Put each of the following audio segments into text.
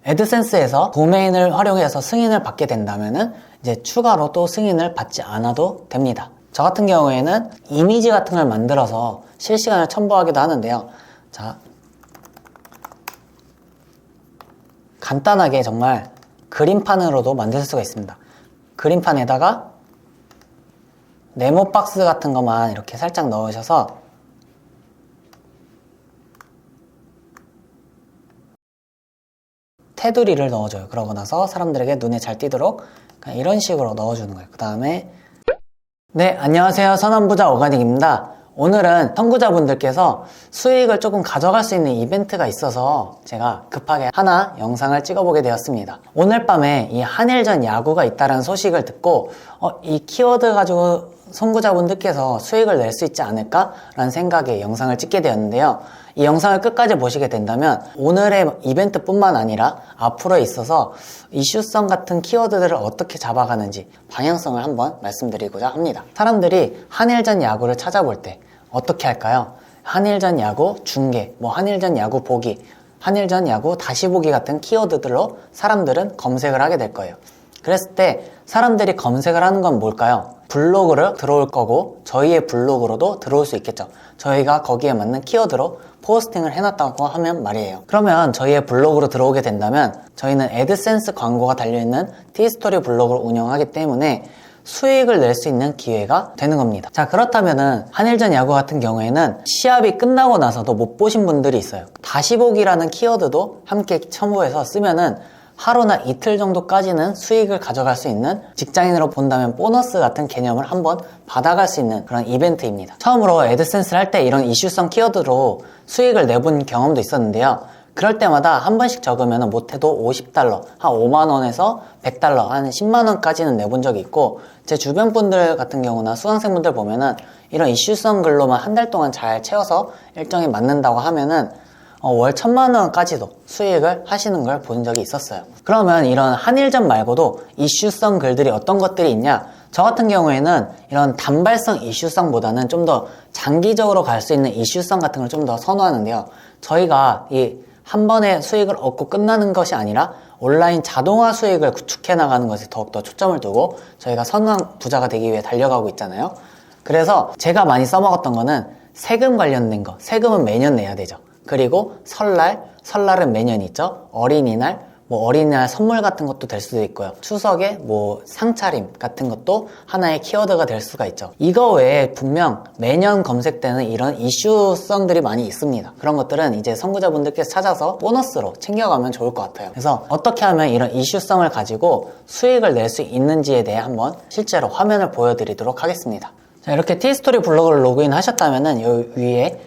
애드센스에서 도메인을 활용해서 승인을 받게 된다면은 이제 추가로 또 승인을 받지 않아도 됩니다. 저 같은 경우에는 이미지 같은 걸 만들어서 실시간으로 첨부하기도 하는데요. 자, 간단하게 정말 그림판으로도 만들 수가 있습니다. 그림판에다가 네모 박스 같은 것만 이렇게 살짝 넣으셔서 테두리를 넣어줘요. 그러고 나서 사람들에게 눈에 잘 띄도록 이런 식으로 넣어주는 거예요. 그 다음에 네, 안녕하세요. 선원부자 오가닉입니다. 오늘은 선구자분들께서 수익을 조금 가져갈 수 있는 이벤트가 있어서 제가 급하게 하나 영상을 찍어보게 되었습니다. 오늘 밤에 이 한일전 야구가 있다는 소식을 듣고 이 키워드 가지고 선구자분들께서 수익을 낼 수 있지 않을까라는 생각에 영상을 찍게 되었는데요. 이 영상을 끝까지 보시게 된다면 오늘의 이벤트뿐만 아니라 앞으로에 있어서 이슈성 같은 키워드들을 어떻게 잡아가는지 방향성을 한번 말씀드리고자 합니다. 사람들이 한일전 야구를 찾아볼 때 어떻게 할까요? 한일전 야구 중계, 한일전 야구 보기, 한일전 야구 다시 보기 같은 키워드들로 사람들은 검색을 하게 될 거예요. 그랬을 때 사람들이 검색을 하는 건 뭘까요? 블로그를 들어올 거고 저희의 블로그로도 들어올 수 있겠죠. 저희가 거기에 맞는 키워드로 포스팅을 해놨다고 하면 말이에요. 그러면 저희의 블로그로 들어오게 된다면 저희는 애드센스 광고가 달려있는 티스토리 블로그를 운영하기 때문에 수익을 낼 수 있는 기회가 되는 겁니다. 자, 그렇다면은 한일전 야구 같은 경우에는 시합이 끝나고 나서도 못 보신 분들이 있어요. 다시 보기라는 키워드도 함께 첨부해서 쓰면은 하루나 이틀 정도까지는 수익을 가져갈 수 있는, 직장인으로 본다면 보너스 같은 개념을 한번 받아갈 수 있는 그런 이벤트입니다. 처음으로 애드센스를 할 때 이런 이슈성 키워드로 수익을 내본 경험도 있었는데요. 그럴 때마다 한 번씩 적으면 못해도 $50, 한 5만원에서 $100, 한 10만원까지는 내본 적이 있고, 제 주변 분들 같은 경우나 수강생분들 보면은 이런 이슈성 글로만 한 달 동안 잘 채워서 일정이 맞는다고 하면은 월 1000만원까지도 수익을 하시는 걸 본 적이 있었어요. 그러면 이런 한일전 말고도 이슈성 글들이 어떤 것들이 있냐? 저 같은 경우에는 이런 단발성 이슈성보다는 좀 더 장기적으로 갈 수 있는 이슈성 같은 걸 좀 더 선호하는데요. 저희가 이 한 번에 수익을 얻고 끝나는 것이 아니라 온라인 자동화 수익을 구축해 나가는 것에 더욱더 초점을 두고 저희가 선한 부자가 되기 위해 달려가고 있잖아요. 그래서 제가 많이 써먹었던 거는 세금 관련된 거, 세금은 매년 내야 되죠. 그리고 설날은 매년 있죠. 어린이날, 어린이날 선물 같은 것도 될 수도 있고요. 추석에 상차림 같은 것도 하나의 키워드가 될 수가 있죠. 이거 외에 분명 매년 검색되는 이런 이슈성들이 많이 있습니다. 그런 것들은 이제 선구자분들께서 찾아서 보너스로 챙겨가면 좋을 것 같아요. 그래서 어떻게 하면 이런 이슈성을 가지고 수익을 낼 수 있는지에 대해 한번 실제로 화면을 보여드리도록 하겠습니다. 자, 이렇게 티스토리 블로그를 로그인 하셨다면은 여기 위에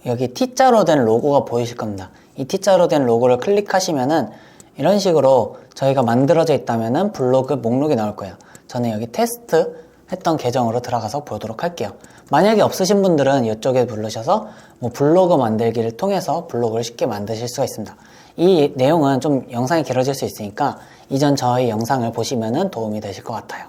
여기 T자로 된 로고가 보이실 겁니다. 이 T자로 된 로고를 클릭하시면은 이런 식으로 저희가 만들어져 있다면은 블로그 목록이 나올 거예요. 저는 여기 테스트 했던 계정으로 들어가서 보도록 할게요. 만약에 없으신 분들은 이쪽에 누르셔서 블로그 만들기를 통해서 블로그를 쉽게 만드실 수가 있습니다. 이 내용은 좀 영상이 길어질 수 있으니까 이전 저희 영상을 보시면은 도움이 되실 것 같아요.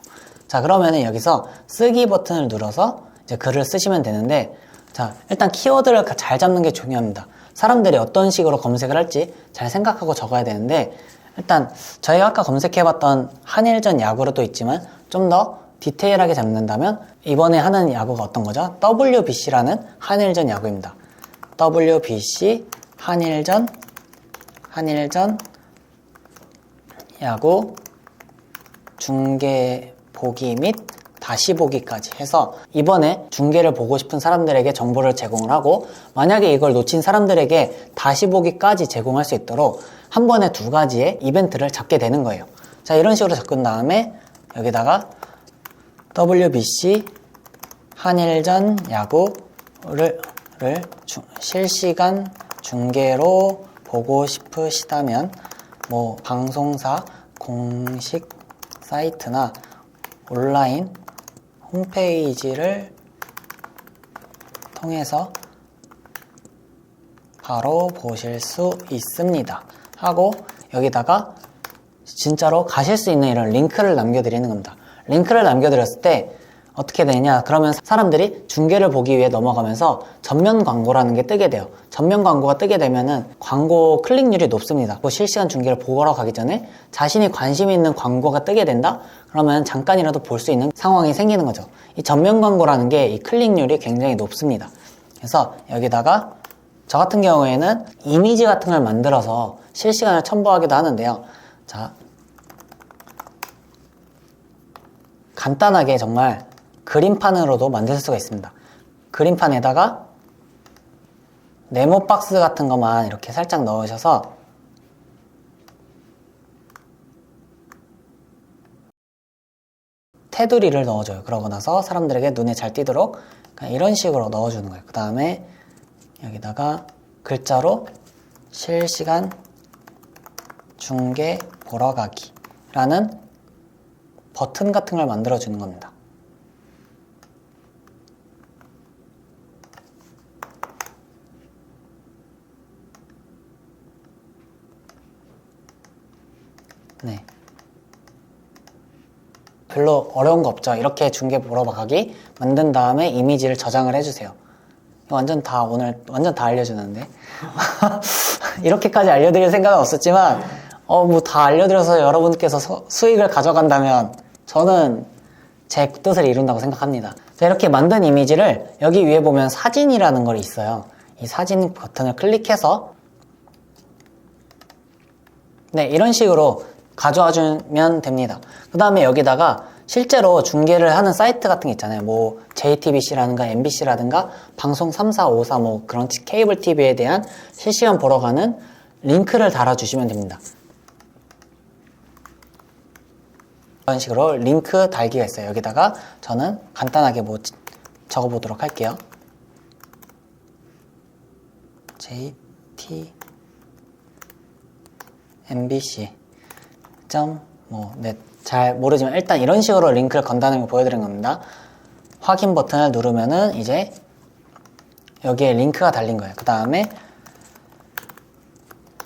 자, 그러면은 여기서 쓰기 버튼을 눌러서 이제 글을 쓰시면 되는데, 자, 일단 키워드를 잘 잡는 게 중요합니다. 사람들이 어떤 식으로 검색을 할지 잘 생각하고 적어야 되는데, 일단 저희가 아까 검색해봤던 한일전 야구로도 있지만 좀 더 디테일하게 잡는다면 이번에 하는 야구가 어떤 거죠? WBC라는 한일전 야구입니다. WBC 한일전 야구 중계 보기 및 다시 보기까지 해서 이번에 중계를 보고 싶은 사람들에게 정보를 제공을 하고, 만약에 이걸 놓친 사람들에게 다시 보기까지 제공할 수 있도록 한 번에 2가지의 이벤트를 잡게 되는 거예요. 자, 이런 식으로 잡은 다음에 여기다가 WBC 한일전 야구를 실시간 중계로 보고 싶으시다면 방송사 공식 사이트나 온라인 홈페이지를 통해서 바로 보실 수 있습니다 하고, 여기다가 진짜로 가실 수 있는 이런 링크를 남겨드리는 겁니다. 링크를 남겨드렸을 때 어떻게 되냐? 그러면 사람들이 중계를 보기 위해 넘어가면서 전면 광고라는 게 뜨게 돼요. 전면 광고가 뜨게 되면은 광고 클릭률이 높습니다. 실시간 중계를 보러 가기 전에 자신이 관심 있는 광고가 뜨게 된다? 그러면 잠깐이라도 볼 수 있는 상황이 생기는 거죠. 이 전면 광고라는 게 이 클릭률이 굉장히 높습니다. 그래서 여기다가 저 같은 경우에는 이미지 같은 걸 만들어서 실시간을 첨부하기도 하는데요. 자, 간단하게 정말 그림판으로도 만들 수가 있습니다. 그림판에다가 네모 박스 같은 것만 이렇게 살짝 넣으셔서 테두리를 넣어줘요. 그러고 나서 사람들에게 눈에 잘 띄도록 이런 식으로 넣어주는 거예요. 그 다음에 여기다가 글자로 실시간 중계 보러 가기 라는 버튼 같은 걸 만들어 주는 겁니다. 네. 별로 어려운 거 없죠. 이렇게 중계 보러 가기 만든 다음에 이미지를 저장을 해주세요. 완전 다 오늘 완전 다 알려주는데 이렇게까지 알려드릴 생각은 없었지만 뭐 다 알려드려서 여러분께서 수익을 가져간다면 저는 제 뜻을 이룬다고 생각합니다. 자, 이렇게 만든 이미지를 여기 위에 보면 사진이라는 걸 있어요. 이 사진 버튼을 클릭해서 네, 이런 식으로 가져와 주면 됩니다. 그 다음에 여기다가 실제로 중계를 하는 사이트 같은 게 있잖아요. 뭐 JTBC라든가 MBC라든가 방송 3, 4, 5, 4 뭐 그런 케이블 TV에 대한 실시간 보러 가는 링크를 달아주시면 됩니다. 이런 식으로 링크 달기가 있어요. 여기다가 저는 간단하게 뭐 적어보도록 할게요. JTBC 네, 잘 모르지만 일단 이런 식으로 링크를 건다는 걸 보여드린 겁니다. 확인 버튼을 누르면은 이제 여기에 링크가 달린 거예요. 그 다음에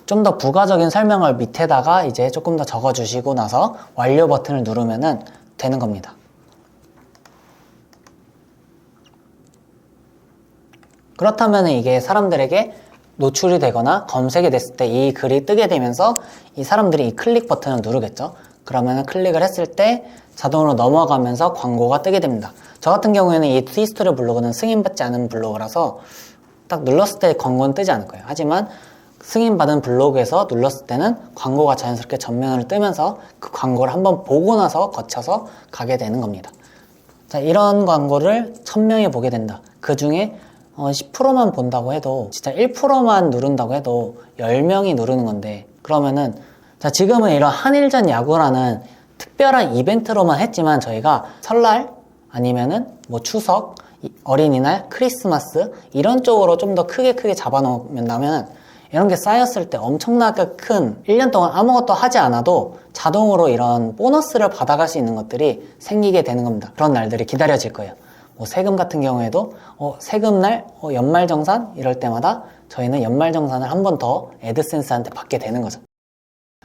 좀 더 부가적인 설명을 밑에다가 이제 조금 더 적어주시고 나서 완료 버튼을 누르면은 되는 겁니다. 그렇다면 이게 사람들에게 노출이 되거나 검색이 됐을 때 이 글이 뜨게 되면서 이 사람들이 이 클릭 버튼을 누르겠죠. 그러면 클릭을 했을 때 자동으로 넘어가면서 광고가 뜨게 됩니다. 저 같은 경우에는 이 티스토리 블로그는 승인받지 않은 블로그라서 딱 눌렀을 때 광고는 뜨지 않을 거예요. 하지만 승인받은 블로그에서 눌렀을 때는 광고가 자연스럽게 전면으로 뜨면서 그 광고를 한번 보고 나서 거쳐서 가게 되는 겁니다. 자, 이런 광고를 1000명이 보게 된다. 그 중에 10%만 본다고 해도 진짜 1%만 누른다고 해도 10명이 누르는 건데 그러면은 자, 지금은 이런 한일전 야구라는 특별한 이벤트로만 했지만 저희가 설날 아니면은 뭐 추석, 어린이날, 크리스마스 이런 쪽으로 좀 더 크게 잡아놓으면 이런 게 쌓였을 때 엄청나게 큰 1년 동안 아무것도 하지 않아도 자동으로 이런 보너스를 받아갈 수 있는 것들이 생기게 되는 겁니다. 그런 날들이 기다려질 거예요. 뭐 세금 같은 경우에도 세금날, 연말정산 이럴 때마다 저희는 연말정산을 한 번 더 애드센스한테 받게 되는 거죠.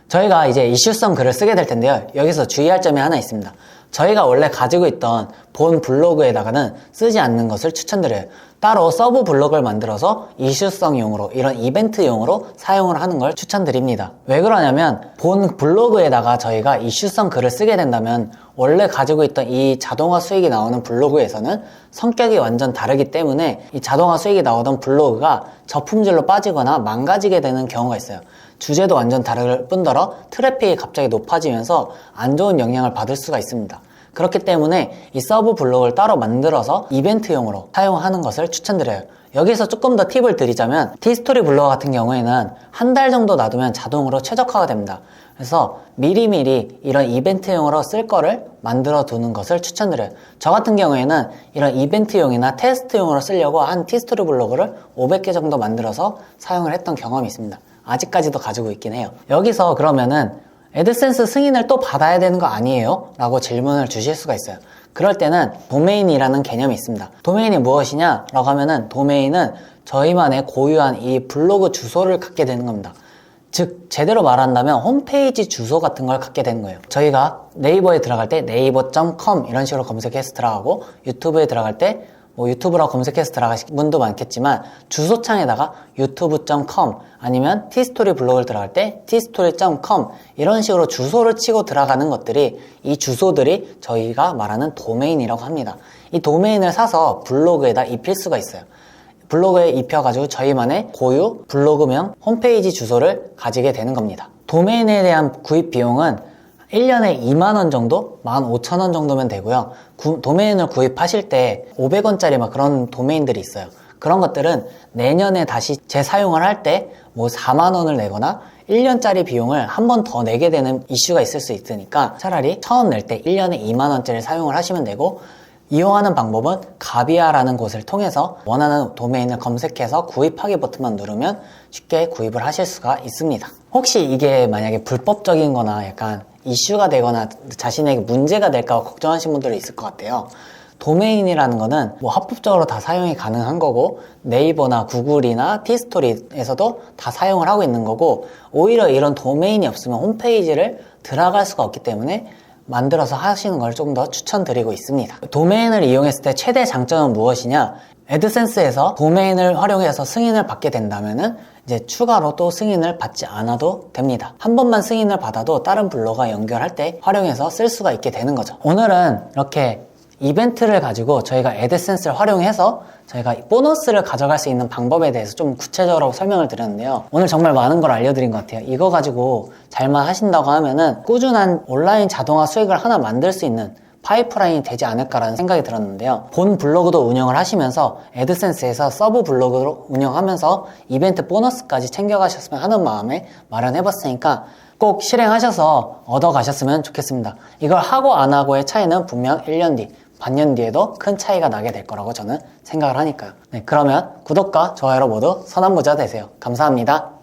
저희가 이제 이슈성 글을 쓰게 될 텐데요. 여기서 주의할 점이 하나 있습니다. 저희가 원래 가지고 있던 본 블로그에다가는 쓰지 않는 것을 추천드려요. 따로 서브 블로그를 만들어서 이슈성용으로 이런 이벤트용으로 사용을 하는 걸 추천드립니다. 왜 그러냐면 본 블로그에다가 저희가 이슈성 글을 쓰게 된다면 원래 가지고 있던 이 자동화 수익이 나오는 블로그에서는 성격이 완전 다르기 때문에 이 자동화 수익이 나오던 블로그가 저품질로 빠지거나 망가지게 되는 경우가 있어요. 주제도 완전 다를 뿐더러 트래픽이 갑자기 높아지면서 안 좋은 영향을 받을 수가 있습니다. 그렇기 때문에 이 서브 블로그를 따로 만들어서 이벤트용으로 사용하는 것을 추천드려요. 여기서 조금 더 팁을 드리자면 티스토리 블로그 같은 경우에는 한 달 정도 놔두면 자동으로 최적화가 됩니다. 그래서 미리미리 이런 이벤트용으로 쓸 거를 만들어 두는 것을 추천드려요. 저 같은 경우에는 이런 이벤트용이나 테스트용으로 쓰려고 한 티스토리 블로그를 500개 정도 만들어서 사용을 했던 경험이 있습니다. 아직까지도 가지고 있긴 해요. 여기서 그러면은 애드센스 승인을 또 받아야 되는 거 아니에요? 라고 질문을 주실 수가 있어요. 그럴 때는 도메인이라는 개념이 있습니다. 도메인이 무엇이냐? 라고 하면은 도메인은 저희만의 고유한 이 블로그 주소를 갖게 되는 겁니다. 즉 제대로 말한다면 홈페이지 주소 같은 걸 갖게 되는 거예요. 저희가 네이버에 들어갈 때 naver.com 이런 식으로 검색해서 들어가고, 유튜브에 들어갈 때 뭐 유튜브라고 검색해서 들어가신 분도 많겠지만 주소창에다가 유튜브.com 아니면 티스토리 블로그를 들어갈 때 tstory.com 이런 식으로 주소를 치고 들어가는 것들이, 이 주소들이 저희가 말하는 도메인이라고 합니다. 이 도메인을 사서 블로그에다 입힐 수가 있어요. 블로그에 입혀가지고 저희만의 고유 블로그명 홈페이지 주소를 가지게 되는 겁니다. 도메인에 대한 구입 비용은 1년에 2만원 정도? 15,000원 정도면 되고요. 도메인을 구입하실 때 500원짜리 막 그런 도메인들이 있어요. 그런 것들은 내년에 다시 재사용을 할 때 뭐 4만원을 내거나 1년짜리 비용을 한 번 더 내게 되는 이슈가 있을 수 있으니까 차라리 처음 낼 때 1년에 2만원짜리 사용을 하시면 되고, 이용하는 방법은 가비아라는 곳을 통해서 원하는 도메인을 검색해서 구입하기 버튼만 누르면 쉽게 구입을 하실 수가 있습니다. 혹시 이게 만약에 불법적인 거나 약간 이슈가 되거나 자신에게 문제가 될까 걱정하시는 분들이 있을 것 같아요. 도메인이라는 거는 뭐 합법적으로 다 사용이 가능한 거고, 네이버나 구글이나 티스토리에서도 다 사용을 하고 있는 거고, 오히려 이런 도메인이 없으면 홈페이지를 들어갈 수가 없기 때문에 만들어서 하시는 걸 좀 더 추천드리고 있습니다. 도메인을 이용했을 때 최대 장점은 무엇이냐? 애드센스에서 도메인을 활용해서 승인을 받게 된다면은 이제 추가로 또 승인을 받지 않아도 됩니다. 한 번만 승인을 받아도 다른 블로그와 연결할 때 활용해서 쓸 수가 있게 되는 거죠. 오늘은 이렇게 이벤트를 가지고 저희가 애드센스를 활용해서 저희가 보너스를 가져갈 수 있는 방법에 대해서 좀 구체적으로 설명을 드렸는데요. 오늘 정말 많은 걸 알려드린 것 같아요. 이거 가지고 잘만 하신다고 하면은 꾸준한 온라인 자동화 수익을 하나 만들 수 있는 파이프라인이 되지 않을까라는 생각이 들었는데요. 본 블로그도 운영을 하시면서 애드센스에서 서브 블로그로 운영하면서 이벤트 보너스까지 챙겨가셨으면 하는 마음에 마련해봤으니까 꼭 실행하셔서 얻어가셨으면 좋겠습니다. 이걸 하고 안 하고의 차이는 분명 1년 뒤, 반년 뒤에도 큰 차이가 나게 될 거라고 저는 생각을 하니까요. 네, 그러면 구독과 좋아요로 모두 선한 부자 되세요. 감사합니다.